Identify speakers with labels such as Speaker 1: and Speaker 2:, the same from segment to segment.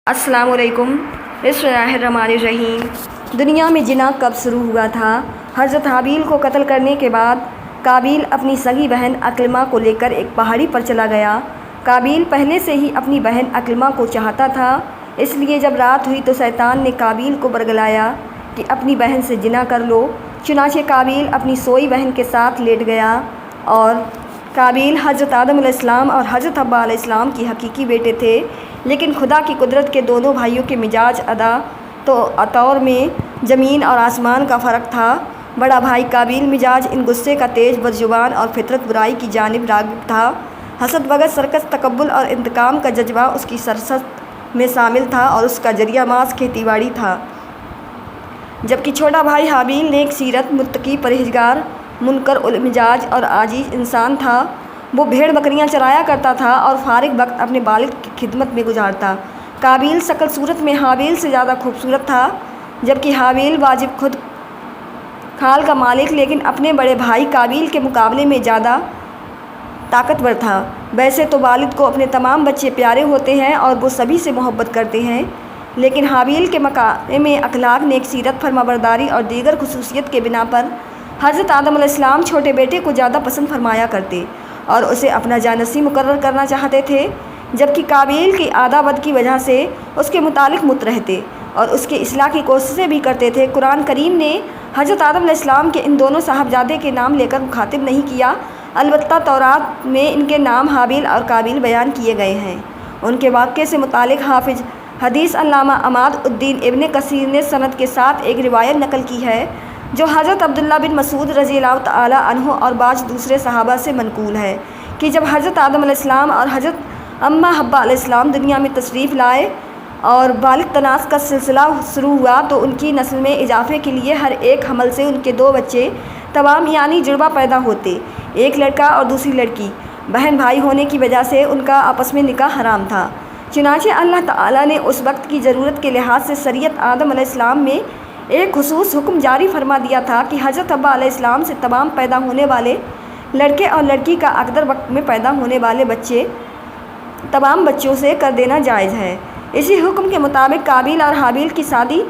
Speaker 1: السلام علیکم۔ بسم اللہ الرحمن الرحیم۔ دنیا میں جنا کب شروع ہوا تھا؟ حضرت حابیل کو قتل کرنے کے بعد قابیل اپنی سگی بہن اکلمہ کو لے کر ایک پہاڑی پر چلا گیا۔ قابیل پہلے سے ہی اپنی بہن اکلمہ کو چاہتا تھا، اس لیے جب رات ہوئی تو شیطان نے قابیل کو برگلایا کہ اپنی بہن سے جنا کر لو۔ چنانچہ قابیل اپنی سوئی بہن کے ساتھ لیٹ گیا اور قابیل حضرت آدم علیہ السلام اور حضرت حوا علیہ السلام کی حقیقی بیٹے تھے، لیکن خدا کی قدرت کے دونوں بھائیوں کے مزاج طور میں زمین اور آسمان کا فرق تھا۔ بڑا بھائی قابیل مزاج ان غصے کا تیز، بدزبان اور فطرت برائی کی جانب راغب تھا۔ حسد، بغض، سرکش، تکبر اور انتقام کا جذبہ اس کی سرشت میں شامل تھا اور اس کا ذریعہ معاش کھیتی باڑی تھا، جبکہ چھوٹا بھائی حابیل نیک سیرت، متقی، پرہیزگار، منکر المزاج اور عاجز انسان تھا۔ وہ بھیڑ بکریاں چرایا کرتا تھا اور فارغ وقت اپنے والد کی خدمت میں گزارتا۔ قابیل شکل صورت میں حابیل سے زیادہ خوبصورت تھا، جبکہ حابیل واجب خود خال کا مالک لیکن اپنے بڑے بھائی قابیل کے مقابلے میں زیادہ طاقتور تھا۔ ویسے تو والد کو اپنے تمام بچے پیارے ہوتے ہیں اور وہ سبھی سے محبت کرتے ہیں، لیکن حابیل کے مقام اخلاق، نیک سیرت، فرمانبرداری اور دیگر خصوصیت کے بنا پر حضرت آدم علیہ السلام چھوٹے بیٹے کو زیادہ پسند فرمایا کرتے اور اسے اپنا جانشین مقرر کرنا چاہتے تھے، جبکہ قابیل کی عداوت کی وجہ سے اس کے متعلق مت رہتے اور اس کے اصلاح کی کوششیں بھی کرتے تھے۔ قرآن کریم نے حضرت آدم علیہ السلام کے ان دونوں صاحبزادے کے نام لے کر مخاطب نہیں کیا، البتہ تورات میں ان کے نام حابیل اور قابیل بیان کیے گئے ہیں۔ ان کے واقعے سے متعلق حافظ حدیث علامہ عماد الدین ابن کثیر نے سند کے ساتھ ایک روایت نقل کی ہے جو حضرت عبداللہ بن مسعود رضی اللہ تعالی عنہ اور بعض دوسرے صحابہ سے منقول ہے کہ جب حضرت آدم علیہ السلام اور حضرت اماں حوا علیہ السلام دنیا میں تشریف لائے اور بالغ تناس کا سلسلہ شروع ہوا تو ان کی نسل میں اضافے کے لیے ہر ایک حمل سے ان کے 2 بچے تمام یعنی جڑواں پیدا ہوتے، ایک لڑکا اور دوسری لڑکی۔ بہن بھائی ہونے کی وجہ سے ان کا آپس میں نکاح حرام تھا، چنانچہ اللہ تعالیٰ نے اس وقت کی ضرورت کے لحاظ سے شریعت آدم علیہ السلام میں ایک خصوص حکم جاری فرما دیا تھا کہ حضرت حوا علیہ السلام سے تمام پیدا ہونے والے لڑکے اور لڑکی کا اقدر وقت میں پیدا ہونے والے بچے تمام بچوں سے کر دینا جائز ہے۔ اسی حکم کے مطابق قابیل اور حابیل کی شادی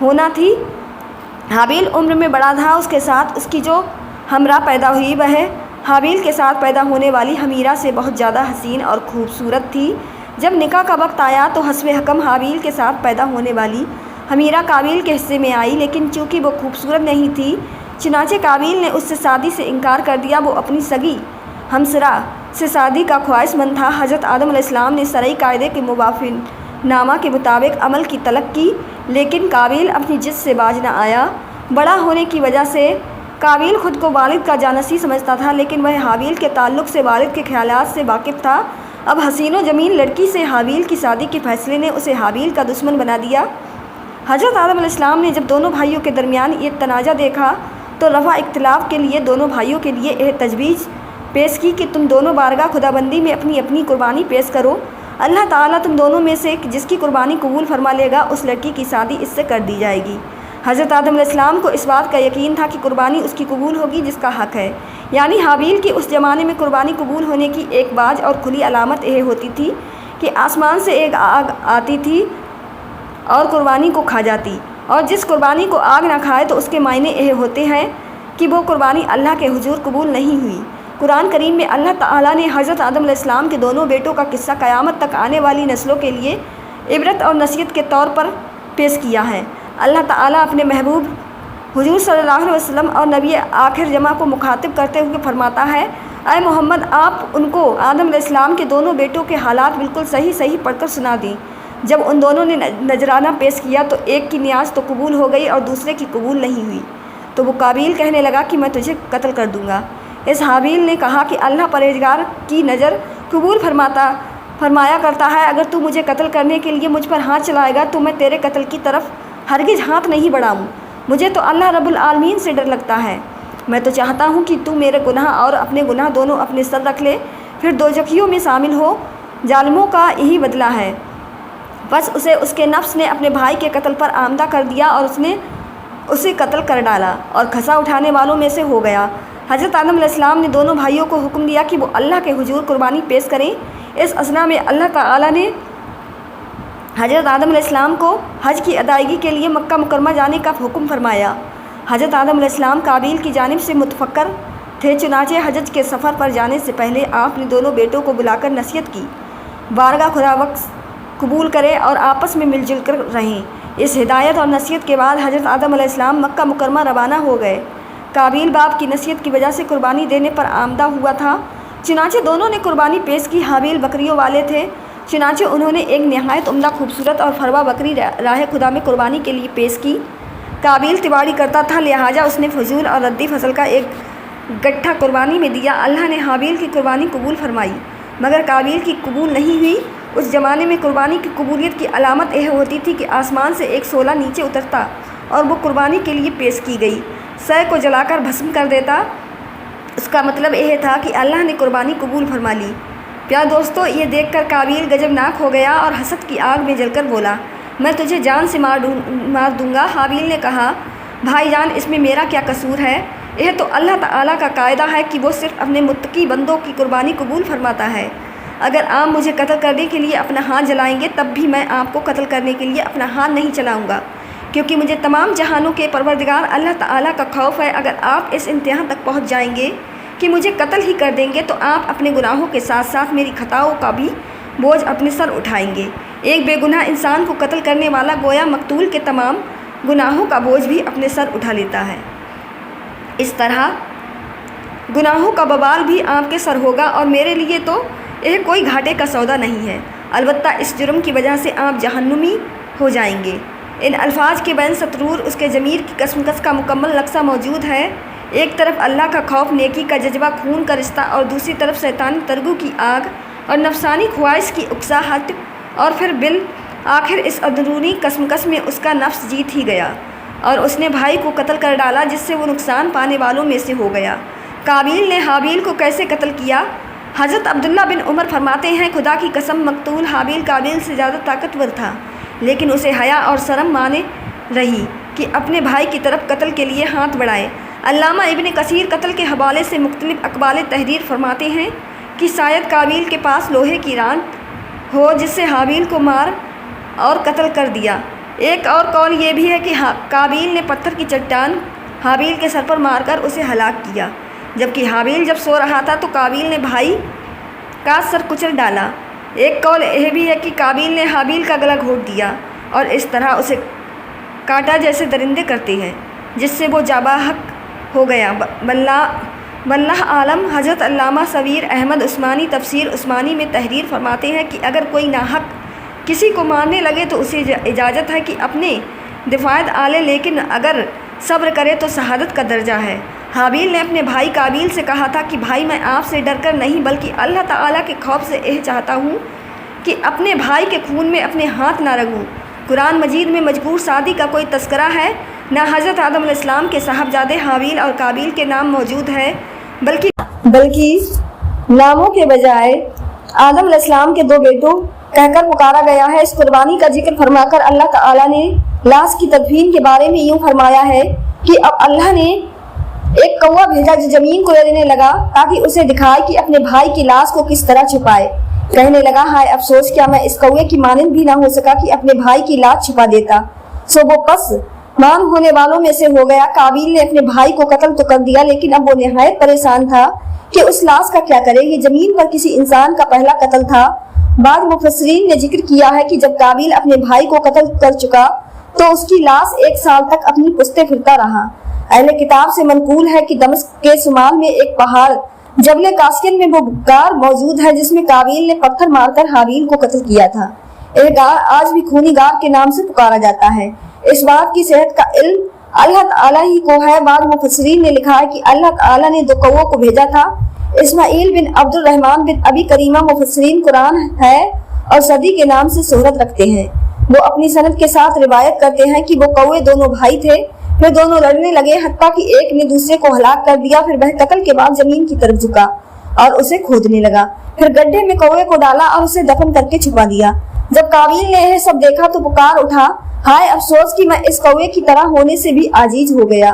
Speaker 1: ہونا تھی۔ حابیل عمر میں بڑا تھا، اس کے ساتھ اس کی جو ہمراہ پیدا ہوئی وہ حابیل کے ساتھ پیدا ہونے والی حمیرہ سے بہت زیادہ حسین اور خوبصورت تھی۔ جب نکاح کا وقت آیا تو حسب حکم حابیل کے ساتھ پیدا ہونے والی حمیرہ قابیل کے حصے میں آئی، لیکن چونکہ وہ خوبصورت نہیں تھی چنانچہ قابیل نے اس سے شادی سے انکار کر دیا۔ وہ اپنی سگی ہمسرہ سے شادی کا خواہش مند تھا۔ حضرت آدم علیہ السلام نے شرعی قاعدے کے موافق نامہ کے مطابق عمل کی طلب کی، لیکن قابیل اپنی جد سے باز نہ آیا۔ بڑا ہونے کی وجہ سے قابیل خود کو والد کا جانشین سمجھتا تھا، لیکن وہ حابیل کے تعلق سے والد کے خیالات سے واقف تھا۔ اب حسین و جمیل لڑکی سے حابیل کی شادی کے فیصلے نے اسے حابیل کا دشمن بنا دیا۔ حضرت آدم علیہ السلام نے جب دونوں بھائیوں کے درمیان یہ تنازع دیکھا تو رفع اختلاف کے لیے دونوں بھائیوں کے لیے یہ تجویز پیش کی کہ تم دونوں بارگاہ خداوندی میں اپنی اپنی قربانی پیش کرو۔ اللہ تعالیٰ تم دونوں میں سے جس کی قربانی قبول فرما لے گا اس لڑکی کی شادی اس سے کر دی جائے گی۔ حضرت آدم علیہ السلام کو اس بات کا یقین تھا کہ قربانی اس کی قبول ہوگی جس کا حق ہے، یعنی حابیل کی اس زمانے میں قربانی قبول ہونے کی ایک باز اور کھلی علامت یہ ہوتی تھی کہ آسمان سے ایک آگ آتی تھی اور قربانی کو کھا جاتی، اور جس قربانی کو آگ نہ کھائے تو اس کے معنی یہ ہوتے ہیں کہ وہ قربانی اللہ کے حضور قبول نہیں ہوئی۔ قرآن کریم میں اللہ تعالیٰ نے حضرت آدم علیہ السلام کے دونوں بیٹوں کا قصہ قیامت تک آنے والی نسلوں کے لیے عبرت اور نصیحت کے طور پر پیش کیا ہے۔ اللہ تعالیٰ اپنے محبوب حضور صلی اللہ علیہ وسلم اور نبی آخر جمع کو مخاطب کرتے ہوئے فرماتا ہے، اے محمد آپ ان کو آدم علیہ السلام کے دونوں بیٹوں کے حالات بالکل صحیح پڑھ کر سنا دیں۔ جب ان دونوں نے نذرانہ پیش کیا تو ایک کی نیاز تو قبول ہو گئی اور دوسرے کی قبول نہیں ہوئی، تو وہ قابیل کہنے لگا کہ میں تجھے قتل کر دوں گا۔ اس حابیل نے کہا کہ اللہ پرہیزگار کی نظر قبول فرمایا کرتا ہے، اگر تو مجھے قتل کرنے کے لیے مجھ پر ہاتھ چلائے گا تو میں تیرے قتل کی طرف ہرگز ہاتھ نہیں بڑھاؤں۔ مجھے تو اللہ رب العالمین سے ڈر لگتا ہے، میں تو چاہتا ہوں کہ تو میرے گناہ اور اپنے گناہ دونوں اپنے سر رکھ لے، پھر دوزخیوں میں شامل ہو۔ ظالموں کا یہی بدلہ ہے۔ بس اسے اس کے نفس نے اپنے بھائی کے قتل پر آمادہ کر دیا اور اس نے اسے قتل کر ڈالا اور کھسا اٹھانے والوں میں سے ہو گیا۔ حضرت آدم علیہ السلام نے دونوں بھائیوں کو حکم دیا کہ وہ اللہ کے حضور قربانی پیش کریں۔ اس اثنا میں اللہ تعالیٰ نے حضرت آدم علیہ السلام کو حج کی ادائیگی کے لیے مکہ مکرمہ جانے کا حکم فرمایا۔ حضرت آدم علیہ السلام قابیل کی جانب سے متفکر تھے، چنانچہ حج کے سفر پر جانے سے پہلے آپ نے دونوں بیٹوں کو بلا کر نصیحت کی، بارگاہ خدا بخش قبول کرے اور آپس میں مل جل کر رہیں۔ اس ہدایت اور نصیحت کے بعد حضرت آدم علیہ السلام مکہ مکرمہ روانہ ہو گئے۔ قابیل باپ کی نصیحت کی وجہ سے قربانی دینے پر آمادہ ہوا تھا، چنانچہ دونوں نے قربانی پیش کی۔ حابیل بکریوں والے تھے، چنانچہ انہوں نے ایک نہایت عمدہ خوبصورت اور فروا بکری راہ خدا میں قربانی کے لیے پیش کی۔ قابیل تیواری کرتا تھا، لہٰذا اس نے فضول اور ردی فصل کا ایک گٹھا قربانی میں دیا۔ اللہ نے حابیل کی قربانی قبول فرمائی، مگر قابیل کی قبول نہیں ہوئی۔ اس زمانے میں قربانی کی قبولیت کی علامت یہ ہوتی تھی کہ آسمان سے ایک شعلہ نیچے اترتا اور وہ قربانی کے لیے پیش کی گئی سے کو جلا کر بھسم کر دیتا۔ اس کا مطلب یہ تھا کہ اللہ نے قربانی قبول فرما لی۔ پیارے دوستو، یہ دیکھ کر قابیل گجبناک ہو گیا اور حسد کی آگ میں جل کر بولا، میں تجھے جان سے مار دوں گا۔ حابیل نے کہا، بھائی جان، اس میں میرا کیا قصور ہے؟ یہ تو اللہ تعالیٰ کا قاعدہ ہے کہ وہ صرف اپنے متقی بندوں کی قربانی قبول فرماتا ہے۔ اگر آپ مجھے قتل کرنے کے لیے اپنا ہاتھ جلائیں گے تب بھی میں آپ کو قتل کرنے کے لیے اپنا ہاتھ نہیں چلاؤں گا، کیونکہ مجھے تمام جہانوں کے پروردگار اللہ تعالیٰ کا خوف ہے۔ اگر آپ اس انتہا تک پہنچ جائیں گے کہ مجھے قتل ہی کر دیں گے تو آپ اپنے گناہوں کے ساتھ ساتھ میری خطاؤں کا بھی بوجھ اپنے سر اٹھائیں گے۔ ایک بے گناہ انسان کو قتل کرنے والا گویا مقتول کے تمام گناہوں کا بوجھ بھی اپنے سر اٹھا لیتا ہے۔ اس طرح گناہوں کا ببال بھی آپ کے سر ہوگا اور میرے لیے تو یہ کوئی گھاٹے کا سودا نہیں ہے، البتہ اس جرم کی وجہ سے آپ جہنمی ہو جائیں گے۔ ان الفاظ کے بین سطرور اس کے ضمیر کی کشمکش کا مکمل نقشہ موجود ہے۔ ایک طرف اللہ کا خوف، نیکی کا جذبہ، خون کا رشتہ، اور دوسری طرف شیطانی ترغیب کی آگ اور نفسانی خواہش کی اکساہٹ، اور پھر بالآخر اس اندرونی کشمکش میں اس کا نفس جیت ہی گیا اور اس نے بھائی کو قتل کر ڈالا، جس سے وہ نقصان پانے والوں میں سے ہو گیا۔ قابیل نے حابیل کو کیسے قتل کیا؟ حضرت عبداللہ بن عمر فرماتے ہیں، خدا کی قسم، مقتول حابیل قابیل سے زیادہ طاقتور تھا، لیکن اسے حیا اور شرم مانے رہی کہ اپنے بھائی کی طرف قتل کے لیے ہاتھ بڑھائے۔ علامہ ابن کثیر قتل کے حوالے سے مختلف اقوال تحریر فرماتے ہیں کہ شاید قابیل کے پاس لوہے کی ران ہو جس سے حابیل کو مار اور قتل کر دیا۔ ایک اور قول یہ بھی ہے کہ قابیل نے پتھر کی چٹان حابیل کے سر پر مار کر اسے ہلاک کیا، جبکہ حابیل جب سو رہا تھا تو قابیل نے بھائی کا سر کچل ڈالا۔ ایک قول یہ بھی ہے کہ قابیل نے حابیل کا گلا گھونٹ دیا اور اس طرح اسے کاٹا جیسے درندے کرتے ہیں، جس سے وہ جابحق ہو گیا۔ واللہ عالم۔ حضرت علامہ صغیر احمد عثمانی تفسیر عثمانی میں تحریر فرماتے ہیں کہ اگر کوئی ناحق کسی کو مارنے لگے تو اسے اجازت ہے کہ اپنے دفاعت آلے، لیکن اگر صبر کرے تو شہادت کا درجہ ہے۔ حابیل نے اپنے بھائی قابیل سے کہا تھا کہ بھائی، میں آپ سے ڈر کر نہیں بلکہ اللہ تعالیٰ کے خوف سے یہ چاہتا ہوں کہ اپنے بھائی کے خون میں اپنے ہاتھ نہ رگھوں۔ قرآن مجید میں مجبور شادی کا کوئی تذکرہ ہے، نہ حضرت آدم علیہ السلام کے صاحبزادے حابیل اور قابیل کے نام موجود ہے، بلکہ ناموں کے بجائے آدم علیہ السلام کے دو بیٹوں کہہ کر پکارا گیا ہے۔ اس قربانی کا ذکر فرما کر اللہ تعالیٰ نے لاش کی تدفین کے بارے میں یوں فرمایا ہے کہ اب اللہ نے ایک کوا بھیجا جو زمین کو ردنے لگا تاکہ اسے دکھائے کہ اپنے بھائی کی لاش کو کس طرح چھپائے۔ کہنے لگا، ہائے افسوس، کیا میں اس کوے کی مانند بھی نہ ہو سکا کہ اپنے بھائی کی لاش چھپا دیتا۔ سو وہ پس مان ہونے والوں میں سے ہو گیا۔ قابیل نے اپنے بھائی کو قتل تو کر دیا، لیکن اب وہ نہایت پریشان تھا کہ اس لاش کا کیا کرے۔ یہ زمین پر کسی انسان کا پہلا قتل تھا۔ بعض مفسرین نے ذکر کیا ہے کہ جب قابیل اپنے بھائی کو قتل کر چکا تو اس کی لاش 1 سال تک اپنی پشتے پھرتا رہا۔ اہل کتاب سے منقول ہے کہ دمشق کے شمال میں ایک پہاڑ جبل کاسکن میں وہ غار موجود ہے جس میں قابیل نے پتھر مار کر حابیل کو قتل کیا تھا۔ یہ غار آج بھی خونی غار کے نام سے پکارا جاتا ہے۔ اس بات کی صحت کا علم اللہ تعالیٰ ہی کو ہے۔ بعض مفسرین نے لکھا ہے کہ اللہ تعالیٰ نے 2 کووں کو بھیجا تھا۔ اسماعیل بن عبد الرحمن بن ابی کریمہ مفسرین قرآن ہے اور صدی کے نام سے شہرت رکھتے ہیں۔ وہ اپنی سند کے ساتھ روایت کرتے ہیں کہ وہ کوے دونوں بھائی تھے، پھر دونوں لڑنے لگے حتیٰ کہ ایک نے دوسرے کو ہلاک کر دیا۔ پھر وہ قتل کے بعد زمین کی طرف جھکا اور اسے کھودنے لگا، پھر گڈھے میں کوے کو ڈالا اور اسے دفن کر کے چھپا دیا۔ جب قابیل نے یہ سب دیکھا تو پکار اٹھا، ہائے افسوس کہ میں اس کوے کی طرح ہونے سے بھی عاجز ہو گیا،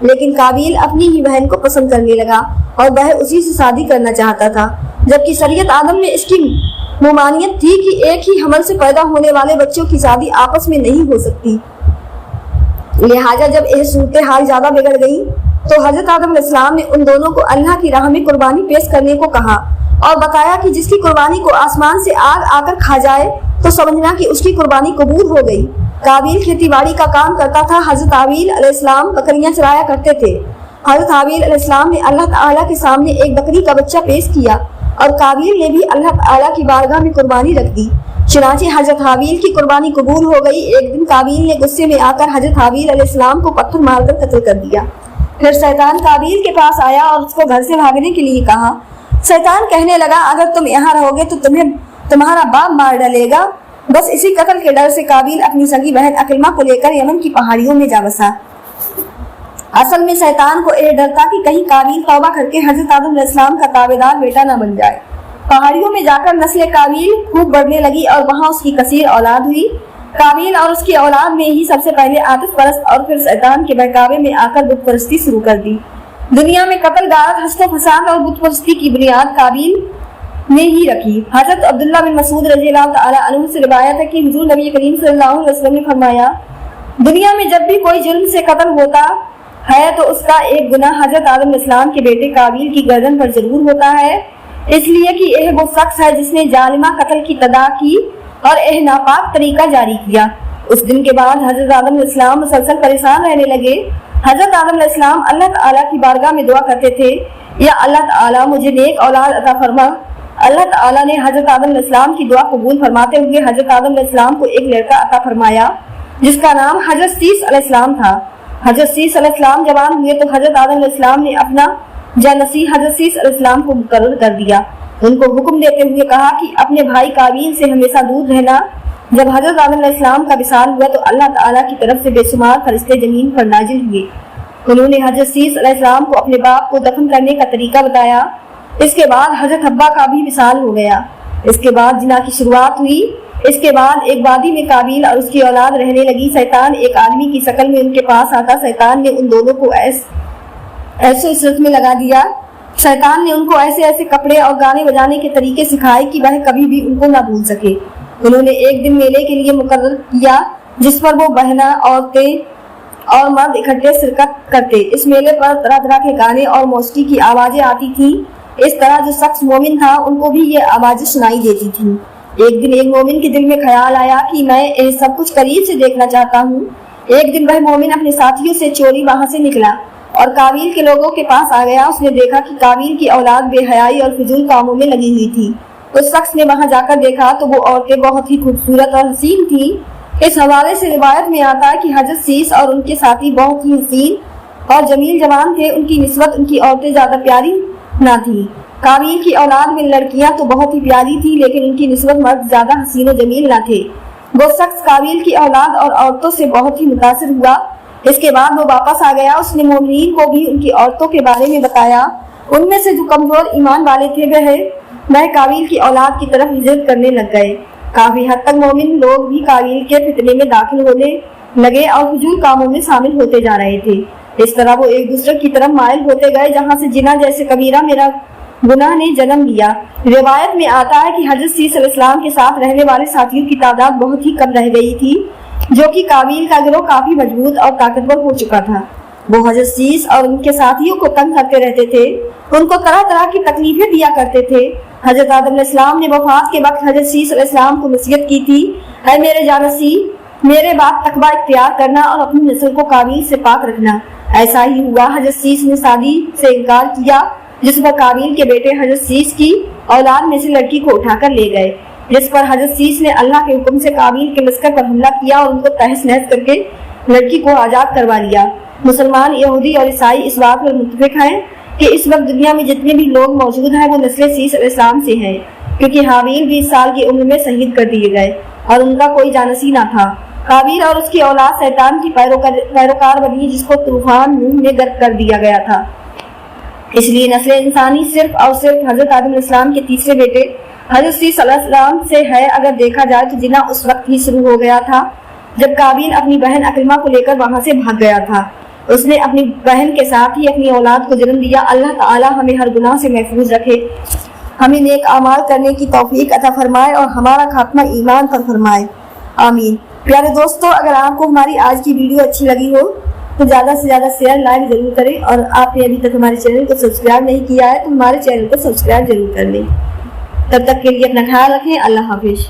Speaker 1: لیکن قابیل اپنی ہی بہن کو پسند کرنے لگا اور وہ اسی سے شادی کرنا چاہتا تھا، جبکہ شریعت آدم میں اس کی ممانعت تھی کہ ایک ہی حمل سے پیدا ہونے والے بچوں کی شادی آپس میں نہیں ہو سکتی۔ لہٰذا جب یہ صورتحال زیادہ بگڑ گئی تو حضرت آدم علیہ السلام نے ان دونوں کو اللہ کی راہ میں قربانی پیش کرنے کو کہا اور بتایا کہ جس کی قربانی کو آسمان سے آگ آ کر کھا جائے تو سمجھنا کہ اس کی قربانی قبول ہو گئی۔ قابیل کھیتی باڑی کا کام کرتا تھا، حضرت حابیل علیہ السلام بکریاں چرایا کرتے تھے۔ حضرت حابیل علیہ السلام نے اللہ تعالیٰ کے سامنے ایک بکری کا بچہ پیش کیا اور قابیل نے بھی اللہ تعالیٰ کی بارگاہ میں قربانی رکھ دی۔ چنانچہ حضرت حابیل کی قربانی قبول ہو گئی۔ ایک دن قابیل نے غصے میں آ کر حضرت حابیل علیہ السلام کو پتھر مار کر قتل کر دیا۔ پھر شیطان قابیل کے پاس آیا اور اس کو گھر سے بھاگنے کے لیے کہا۔ شیطان کہنے لگا، اگر تم یہاں رہو گے تو تمہیں تمہارا باپ مار ڈالے گا۔ بس اسی قتل کے ڈر سے قابیل اپنی سگی بہن عکرمہ کو لے کر یمن کی پہاڑیوں میں جا بسا۔ اصل میں شیطان کو یہ ڈر تھا کہ کہیں قابیل توبہ کر کے حضرت آدم علیہ السلام کا تابعدار بیٹا نہ بن جائے۔ پہاڑیوں میں جا کر نسل قابیل خوب بڑھنے لگی اور وہاں اس کی کثیر اولاد ہوئی۔ قابیل اور اس کی اولاد میں ہی سب سے پہلے عاطف پرست اور پھر شیطان کے بہکاوے میں آ کر بت پرستی شروع کر دی۔ دنیا میں قتل، غارت، حسد و فساد اور بت پرستی کی بنیاد قابیل نے ہی رکھی۔ حضرت عبداللہ بن مسعود رضی اللہ تعالیٰ عنہ سے روایت ہے کہ حضور نبی کریم صلی اللہ علیہ وسلم نے فرمایا، دنیا میں جب بھی کوئی جرم سے قتل ہوتا ہے تو اس کا ایک گناہ حضرت آدم علیہ السلام کے بیٹے قابیل کی گردن پر ضرور ہوتا ہے، اس لیے کہ یہ وہ شخص ہے جس نے ظالمہ قتل کی تدا کی اور یہ ناپاک طریقہ جاری کیا۔ اس دن کے بعد حضرت آدم علیہ السلام مسلسل پریشان رہنے لگے۔ حضرت آدم علیہ السلام اللہ تعالیٰ کی بارگاہ میں دعا کرتے تھے، یا اللہ تعالیٰ مجھے نیک اولاد عطا فرما۔ اللہ تعالیٰ نے حضرت آدم علیہ السلام کی دعا قبول فرماتے ہوئے حضرت آدم علیہ السلام کو ایک لڑکا عطا فرمایا جس کا نام حضرت شیس علیہ السلام تھا۔ حضرت شیس علیہ السلام جوان ہوئے تو حضرت آدم علیہ السلام نے اپنا جانشین حضرت شیس علیہ السلام کو مقرر کر دیا۔ ان کو حکم دیتے ہوئے کہا کہ اپنے بھائی قابیل سے ہمیشہ دور رہنا۔ جب حضرت آدم علیہ السلام کا وصال ہوا تو اللہ تعالیٰ کی طرف سے بے شمار فرشتے زمین پر نازل ہوئے۔ انہوں نے حضرت شیس علیہ السلام کو اپنے باپ کو دفن کرنے کا طریقہ بتایا۔ اس کے بعد حضرت حوا کا بھی وصال ہو گیا۔ اس کے بعد زنا کی شروعات ہوئی۔ اس کے بعد ایک وادی میں قابیل اور اس کی اولاد رہنے لگی۔ شیطان ایک آدمی کی شکل میں ان کے پاس آتا۔ شیطان نے ان دونوں کو ایسے عصرت میں لگا دیا۔ شیطان نے ان کو ایسے ایسے کپڑے اور گانے بجانے کے طریقے سکھائے کہ وہ کبھی بھی ان کو نہ بھول سکے۔ انہوں نے ایک دن میلے کے لیے مقرر کیا جس پر وہ بہنیں، عورتیں اور مرد اکٹھے شرکت کرتے۔ اس میلے پر طرح طرح کے گانے اور موسیقی کی آوازیں آتی تھیں۔ اس طرح جو شخص مومن تھا ان کو بھی یہ آوازیں سنائی دیتی تھیں۔ ایک دن ایک مومن کے دل میں خیال آیا کہ میں یہ سب کچھ قریب سے دیکھنا چاہتا ہوں۔ ایک دن وہ مومن اپنے ساتھیوں سے چوری وہاں سے نکلا اور قابیل کے لوگوں کے پاس آ گیا۔ اس نے دیکھا کہ قابیل کی اولاد بے حیائی اور فضول کاموں میں لگی ہوئی تھی۔ اس شخص نے وہاں جا کر دیکھا تو وہ عورتیں بہت ہی خوبصورت اور حسین تھیں۔ اس حوالے سے روایت میں آتا ہے کہ حضرت شیس اور ان کے ساتھی بہت ہی حسین اور جمیل جوان تھے۔ ان کی نسبت ان کی عورتیں زیادہ پیاری نہ تھیں۔ قابیل کی اولاد میں لڑکیاں تو بہت ہی پیاری تھی لیکن ان کی نسبت مرد زیادہ حسین و جمیل نہ تھے۔ وہ شخص قابیل کی اولاد اور عورتوں سے بہت ہی متاثر ہوا۔ اس کے بعد وہ واپس آ گیا۔ اس نے مومنین کو بھی ان کی عورتوں کے بارے میں بتایا۔ ان میں سے جو کمزور ایمان والے تھے وہ قابیل کی اولاد کی طرف ہجرت کرنے لگ گئے۔ کافی حد تک مومن لوگ بھی قابیل کے فتنے میں داخل ہونے لگے اور فضول کاموں میں شامل ہوتے جا رہے تھے۔ اس طرح وہ ایک دوسرے کی طرف مائل ہوتے گئے جہاں سے زنا جیسے کبیرہ میرا گناہ نے جنم لیا۔ روایت میں آتا ہے کہ حضرت شیس علیہ السلام کے ساتھ رہنے والے ساتھیوں کی تعداد بہت ہی کم رہ گئی تھی، جو کہ قابیل کا گروہ کافی مضبوط اور طاقتور ہو چکا تھا۔ وہ حضرت شیس اور ان کے ساتھیوں کو تنگ کرتے رہتے تھے، ان کو طرح طرح کی تکلیفیں دیا کرتے تھے۔ حضرت آدم علیہ السلام نے وفات کے وقت حضرت شیس علیہ السلام کو نصیحت کی تھی، اے میرے جانشین، میرے بعد تقویٰ اختیار کرنا اور اپنی نسل کو قابیل سے پاک رکھنا۔ ایسا ہی ہوا۔ حضرت شیس نے شادی سے انکار کیا، جس پر قابیل کے بیٹے حضرت شیس کی اولاد میں سے لڑکی کو اٹھا کر لے گئے، جس پر حضرت شیس نے اللہ کے حکم سے قابیل کے لشکر پر حملہ کیا اور ان کو تہس نہس کر کے لڑکی کو آزاد کروا لیا۔ مسلمان، یہودی اور عیسائی اس بات پر متفق ہیں کہ اس وقت دنیا میں جتنے بھی لوگ موجود ہیں وہ نسل شیس علیہ السلام سے ہیں، کیونکہ حابیل 20 سال کی عمر میں شہید کر دیے گئے اور ان کا کوئی جانشین نہ تھا۔ قابیل اور اس کی اولاد شیطان کی پیروکار بنی جس کو طوفان نوح میں غرق کر دیا گیا تھا۔ اس لیے نسل انسانی صرف اور صرف حضرت آدم علیہ السلام کے تیسرے بیٹے حضرت شیس علیہ السلام سے ہے۔ اگر دیکھا جائے تو زنا اس وقت ہی شروع ہو گیا تھا جب قابیل اپنی بہن عکرمہ کو لے کر وہاں سے بھاگ گیا تھا۔ اس نے اپنی بہن کے ساتھ ہی اپنی اولاد کو جنم دیا۔ اللہ تعالی ہمیں ہر گناہ سے محفوظ رکھے، ہمیں نیک اعمال کرنے کی توفیق عطا فرمائے اور ہمارا خاتمہ ایمان پر فرمائے، آمین۔ پیارے دوستو، اگر آپ کو ہماری آج کی ویڈیو اچھی لگی ہو تو زیادہ سے زیادہ شیئر لائک ضرور کریں، اور آپ نے ابھی تک ہمارے چینل کو سبسکرائب نہیں کیا ہے تو ہمارے چینل کو سبسکرائب ضرور کر لیں۔ تب تک کے لیے اپنا خیال رکھیں، اللہ حافظ۔